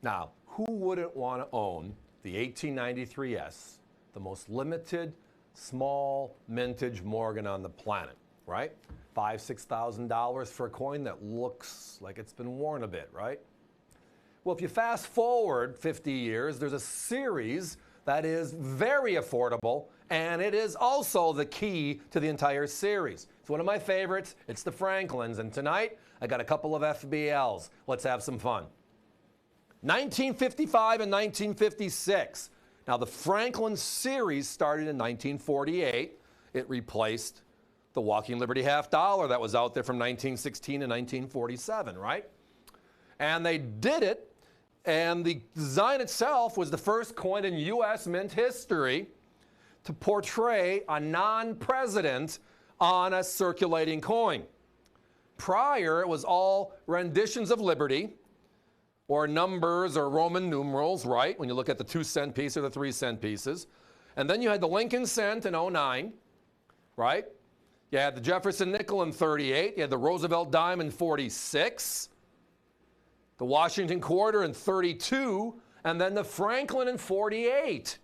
Now, who wouldn't want to own the 1893S, the most limited, small mintage Morgan on the planet, right? $5,000, $6,000 for a coin that looks like it's been worn a bit, right? Well, if you fast forward 50 years, there's a series that is very affordable, and it is also the key to the entire series. It's one of my favorites. It's the Franklins, and tonight I got a couple of FBLs. Let's have some fun. 1955 and 1956. Now, the Franklin series started in 1948. It replaced the Walking Liberty half dollar that was out there from 1916 to 1947, right? And they did it, and the design itself was the first coin in U.S. mint history to portray a non-president on a circulating coin. Prior, it was all renditions of liberty, or numbers or Roman numerals, right? When you look at the 2-cent piece or the 3-cent pieces. And then you had the Lincoln cent in 09, right? You had the Jefferson nickel in 38. You had the Roosevelt dime in 46. The Washington quarter in 32. And then the Franklin in 48.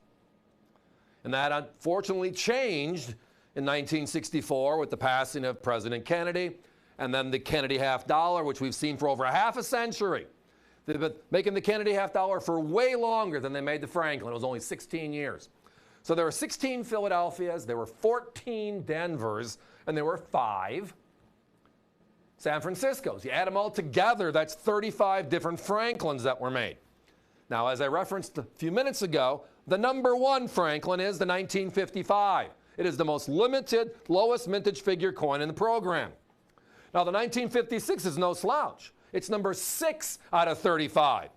And that unfortunately changed in 1964 with the passing of President Kennedy. And then the Kennedy half dollar, which we've seen for over a half a century. They've been making the Kennedy half dollar for way longer than they made the Franklin. It was only 16 years. So there were 16 Philadelphias, there were 14 Denvers, and there were 5 San Franciscos. You add them all together, that's 35 different Franklins that were made. Now, as I referenced a few minutes ago, the number 1 Franklin is the 1955. It is the most limited, lowest mintage figure coin in the program. Now, the 1956 is no slouch. It's number 6 out of 35.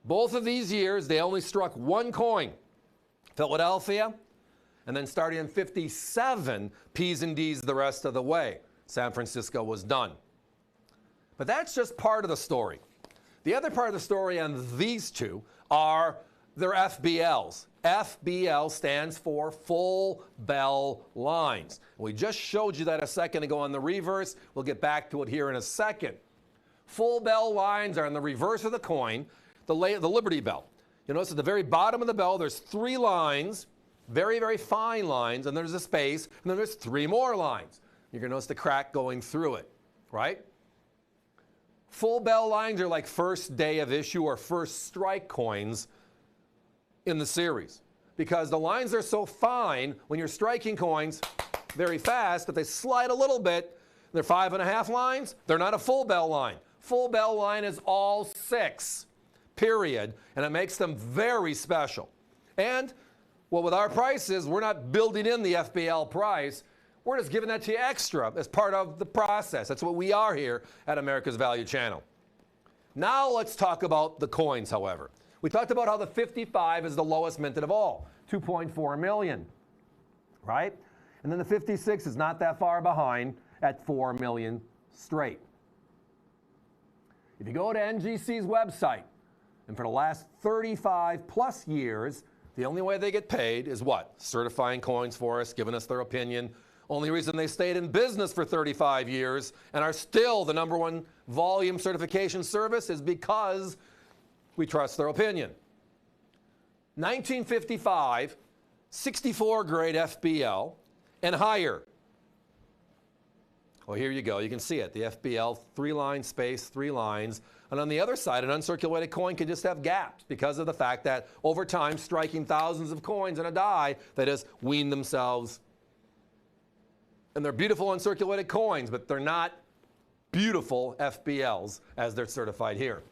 Both of these years, they only struck 1 coin, Philadelphia, and then starting in 57, P's and D's the rest of the way. San Francisco was done. But that's just part of the story. The other part of the story on these two are their FBLs. FBL stands for full bell lines. We just showed you that a second ago on the reverse. We'll get back to it here in a second. Full bell lines are on the reverse of the coin, the Liberty Bell. You notice at the very bottom of the bell, there's 3 lines, very, very fine lines, and there's a space, and then there's 3 more lines. You're going to notice the crack going through it, right? Full bell lines are like first day of issue or first strike coins in the series, because the lines are so fine when you're striking coins very fast that they slide a little bit. They're 5.5 lines. They're not a full bell line. Full bell line is all 6, period, and it makes them very special. And, well, with our prices, we're not building in the FBL price. We're just giving that to you extra as part of the process. That's what we are here at America's Value Channel. Now let's talk about the coins, however. We talked about how the 55 is the lowest minted of all, 2.4 million, right? And then the 56 is not that far behind at 4 million straight. If you go to NGC's website, and for the last 35 plus years, the only way they get paid is what? Certifying coins for us, giving us their opinion. Only reason they stayed in business for 35 years and are still the #1 volume certification service is because we trust their opinion. 1955, 64 grade FBL and higher. Well, here you go. You can see it. The FBL, 3-line space, 3 lines. And on the other side, an uncirculated coin can just have gaps because of the fact that over time, striking thousands of coins in a die, they just wean themselves. And they're beautiful uncirculated coins, but they're not beautiful FBLs as they're certified here.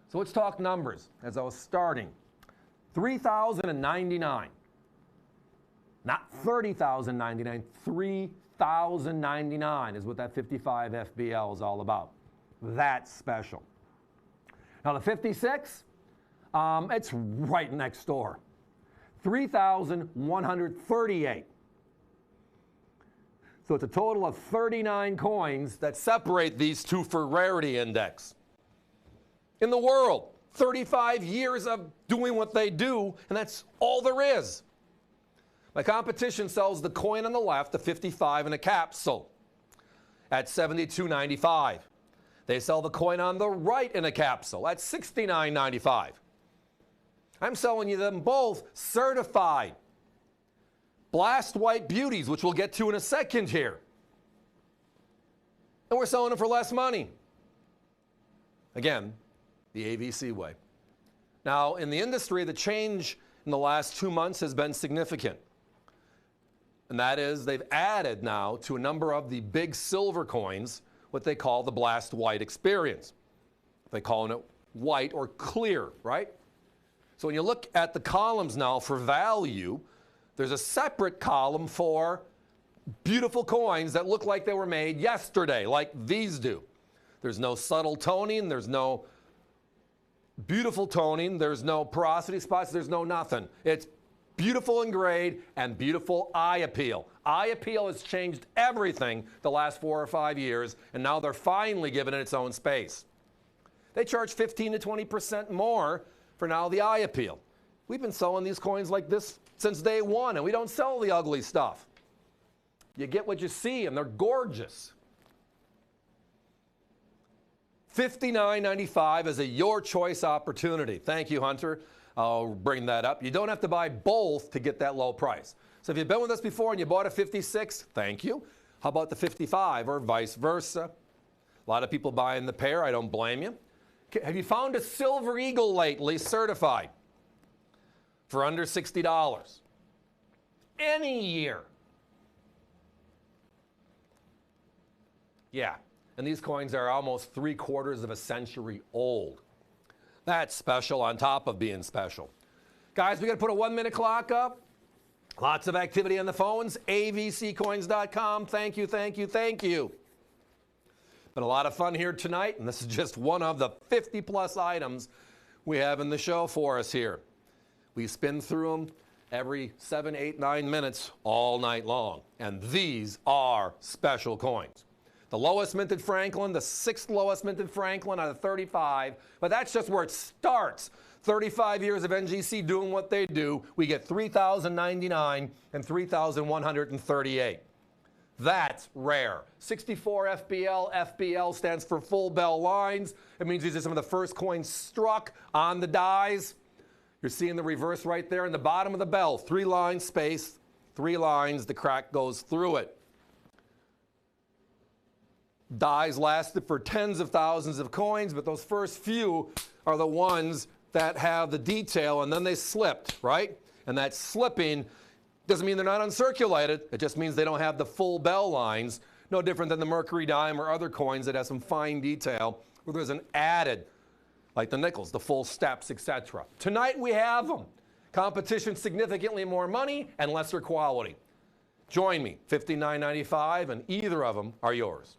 So let's talk numbers as I was starting. 3,099. Not 30,099, 3,099 is what that 55 FBL is all about. That's special. Now the 56, it's right next door. 3,138. So it's a total of 39 coins that separate these two for rarity index. In the world, 35 years of doing what they do, and that's all there is. My competition sells the coin on the left, the 55 in a capsule, at $72.95. They sell the coin on the right in a capsule at $69.95. I'm selling you them both certified. Blast white beauties, which we'll get to in a second here. And we're selling them for less money. Again, the AVC way. Now, in the industry, the change in the last 2 months has been significant. And that is they've added now to a number of the big silver coins what they call the blast white experience. They call it white or clear, right? So when you look at the columns now for value, there's a separate column for beautiful coins that look like they were made yesterday, like these do. There's no subtle toning, there's no beautiful toning, there's no porosity spots, there's no nothing. It's beautiful in grade and beautiful eye appeal. Eye appeal has changed everything the last 4 or 5 years, and now they're finally giving it its own space. They charge 15 to 20% more for now the eye appeal. We've been selling these coins like this since day one, and we don't sell the ugly stuff. You get what you see, and they're gorgeous. $59.95 is a your choice opportunity. Thank you, Hunter. I'll bring that up. You don't have to buy both to get that low price. So if you've been with us before and you bought a 56, thank you. How about the 55 or vice versa? A lot of people buying the pair. I don't blame you. Have you found a Silver Eagle lately, certified, for under $60? Any year. Yeah. And these coins are almost 3/4 of a century old. That's special on top of being special. Guys, we got to put a 1-minute clock up. Lots of activity on the phones. avccoins.com. Thank you, thank you, thank you. Been a lot of fun here tonight, and this is just one of the 50-plus items we have in the show for us here. We spin through them every 7, 8, 9 minutes all night long, and these are special coins. The lowest minted Franklin, the 6th lowest minted Franklin out of 35, but that's just where it starts. 35 years of NGC doing what they do, we get 3,099 and 3,138. That's rare. 64 FBL. FBL stands for full bell lines. It means these are some of the first coins struck on the dies. You're seeing the reverse right there in the bottom of the bell. 3 lines space, 3 lines, the crack goes through it. Dies lasted for tens of thousands of coins, but those first few are the ones that have the detail, and then they slipped, right? And that slipping doesn't mean they're not uncirculated. It just means they don't have the full bell lines. No different than the Mercury dime or other coins that have some fine detail where there's an added, like the nickels, the full steps, etc. Tonight we have them. Competition, significantly more money and lesser quality. Join me, $59.95, and either of them are yours.